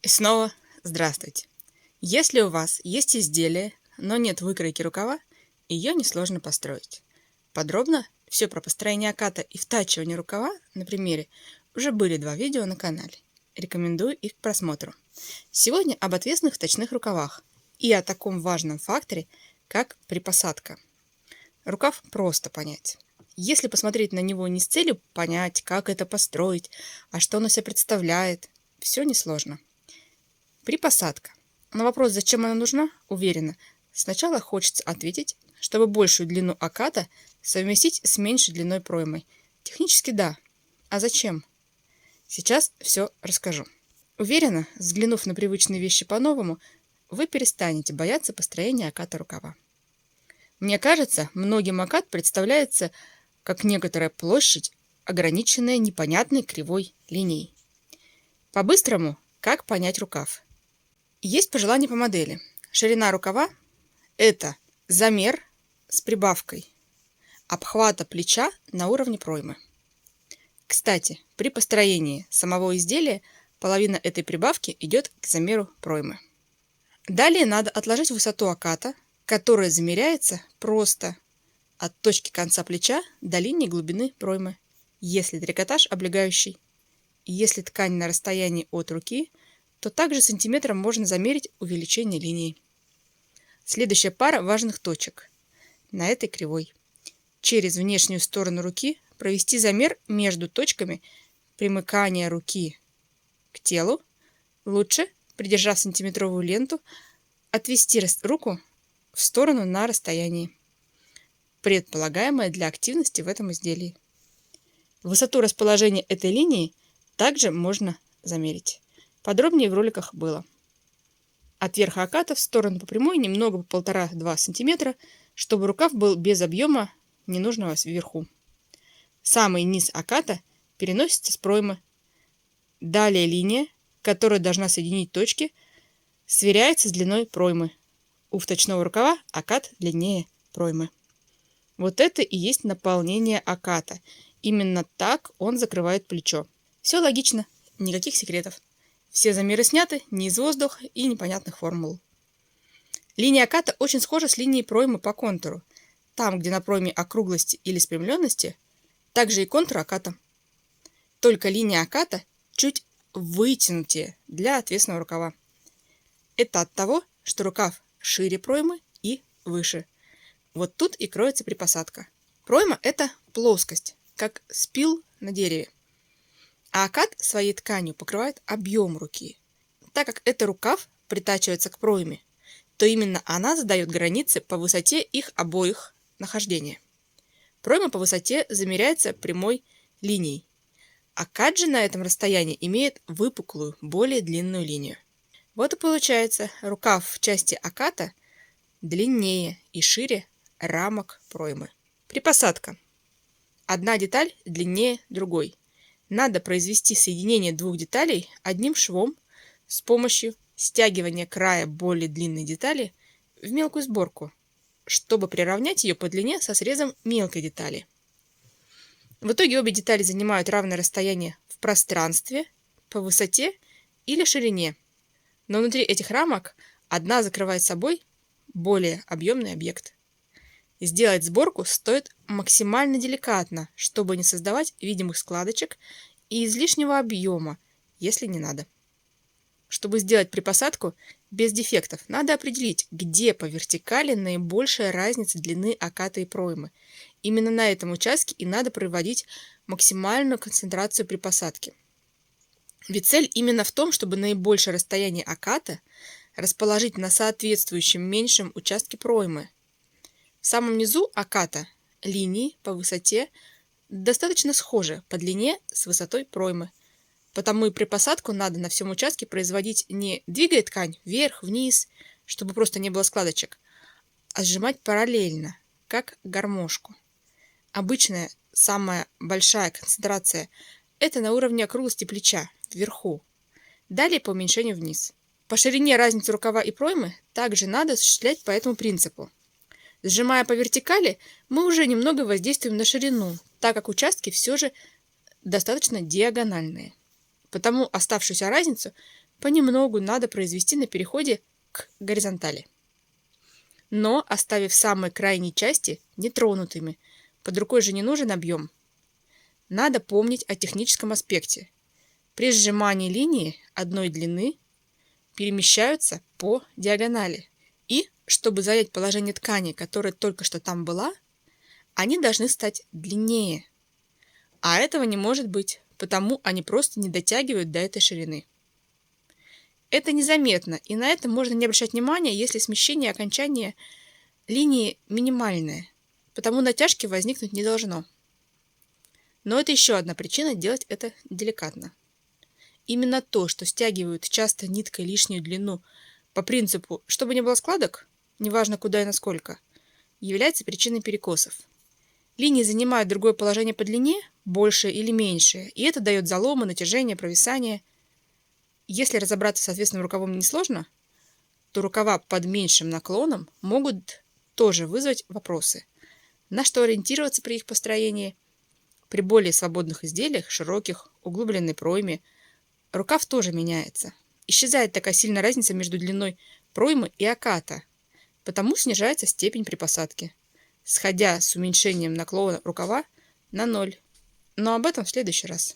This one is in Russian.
И снова здравствуйте! Если у вас есть изделие, но нет выкройки рукава, ее несложно построить. Подробно все про построение оката и втачивание рукава на примере уже были 2 видео на канале. Рекомендую их к просмотру. Сегодня об отвесных вточных рукавах и о таком важном факторе, как припосадка. Рукав просто понять. Если посмотреть на него не с целью понять, как это построить, а что он из себя представляет, все несложно. Припосадка. На вопрос, зачем она нужна, уверена, сначала хочется ответить, чтобы большую длину оката совместить с меньшей длиной проймы. Технически да. А зачем? Сейчас все расскажу. Уверена, взглянув на привычные вещи по-новому, вы перестанете бояться построения оката рукава. Мне кажется, многим окат представляется как некоторая площадь, ограниченная непонятной кривой линией. По-быстрому, как понять рукав? Есть пожелания по модели. Ширина рукава – это замер с прибавкой обхвата плеча на уровне проймы. Кстати, при построении самого изделия половина этой прибавки идет к замеру проймы. Далее надо отложить высоту оката, которая замеряется просто от точки конца плеча до линии глубины проймы, если трикотаж облегающий. Если ткань на расстоянии от руки, то также сантиметром можно замерить увеличение линии. Следующая пара важных точек на этой кривой. Через внешнюю сторону руки провести замер между точками примыкания руки к телу. Лучше, придержав сантиметровую ленту, отвести руку в сторону на расстоянии, предполагаемое для активности в этом изделии. Высоту расположения этой линии также можно замерить. Подробнее в роликах было. От верха оката в сторону по прямой немного по 1,5-2 см, чтобы рукав был без объема ненужного вверху. Самый низ оката переносится с проймы. Далее линия, которая должна соединить точки, сверяется с длиной проймы. У вточного рукава окат длиннее проймы. Вот это и есть наполнение оката. Именно так он закрывает плечо. Все логично, никаких секретов. Все замеры сняты не из воздуха и непонятных формул. Линия оката очень схожа с линией проймы по контуру. Там, где на пройме округлости или спрямленности, также и контур оката. Только линия оката чуть вытянутее для отвесного рукава. Это от того, что рукав шире проймы и выше. Вот тут и кроется припосадка. Пройма – это плоскость, как спил на дереве. А окат своей тканью покрывает объем руки. Так как это рукав притачивается к пройме, то именно она задает границы по высоте их обоих нахождения. Пройма по высоте замеряется прямой линией. Окат же на этом расстоянии имеет выпуклую, более длинную линию. Вот и получается, рукав в части оката длиннее и шире рамок проймы. Припосадка. Одна деталь длиннее другой. Надо произвести соединение двух деталей одним швом с помощью стягивания края более длинной детали в мелкую сборку, чтобы приравнять ее по длине со срезом мелкой детали. В итоге обе детали занимают равное расстояние в пространстве, по высоте или ширине, но внутри этих рамок одна закрывает собой более объемный объект. Сделать сборку стоит максимально деликатно, чтобы не создавать видимых складочек и излишнего объема, если не надо. Чтобы сделать припосадку без дефектов, надо определить, где по вертикали наибольшая разница длины оката и проймы. Именно на этом участке и надо проводить максимальную концентрацию припосадки. Ведь цель именно в том, чтобы наибольшее расстояние оката расположить на соответствующем меньшем участке проймы. В самом низу оката линии по высоте достаточно схожи по длине с высотой проймы. Потому и припосадку надо на всем участке производить не двигая ткань вверх-вниз, чтобы просто не было складочек, а сжимать параллельно, как гармошку. Обычная самая большая концентрация – это на уровне округлости плеча, вверху. Далее по уменьшению вниз. По ширине разницу рукава и проймы также надо осуществлять по этому принципу. Сжимая по вертикали, мы уже немного воздействуем на ширину, так как участки все же достаточно диагональные. Потому оставшуюся разницу понемногу надо произвести на переходе к горизонтали, но оставив самые крайние части нетронутыми. Под рукой же не нужен объем. Надо помнить о техническом аспекте. При сжимании линии одной длины перемещаются по диагонали. И, чтобы занять положение ткани, которая только что там была, они должны стать длиннее. А этого не может быть, потому они просто не дотягивают до этой ширины. Это незаметно, и на это можно не обращать внимания, если смещение окончания линии минимальное, потому натяжки возникнуть не должно. Но это еще одна причина делать это деликатно. Именно то, что стягивают часто ниткой лишнюю длину по принципу, чтобы не было складок, неважно куда и насколько, является причиной перекосов. Линии занимают другое положение по длине, большее или меньшее, и это дает заломы, натяжение, провисание. Если разобраться с ответственным рукавом несложно, то рукава под меньшим наклоном могут тоже вызвать вопросы. На что ориентироваться при их построении? При более свободных изделиях, широких, углубленной пройме, рукав тоже меняется. Исчезает такая сильная разница между длиной проймы и оката, потому снижается степень при посадке, сходя с уменьшением наклона рукава на 0. Но об этом в следующий раз.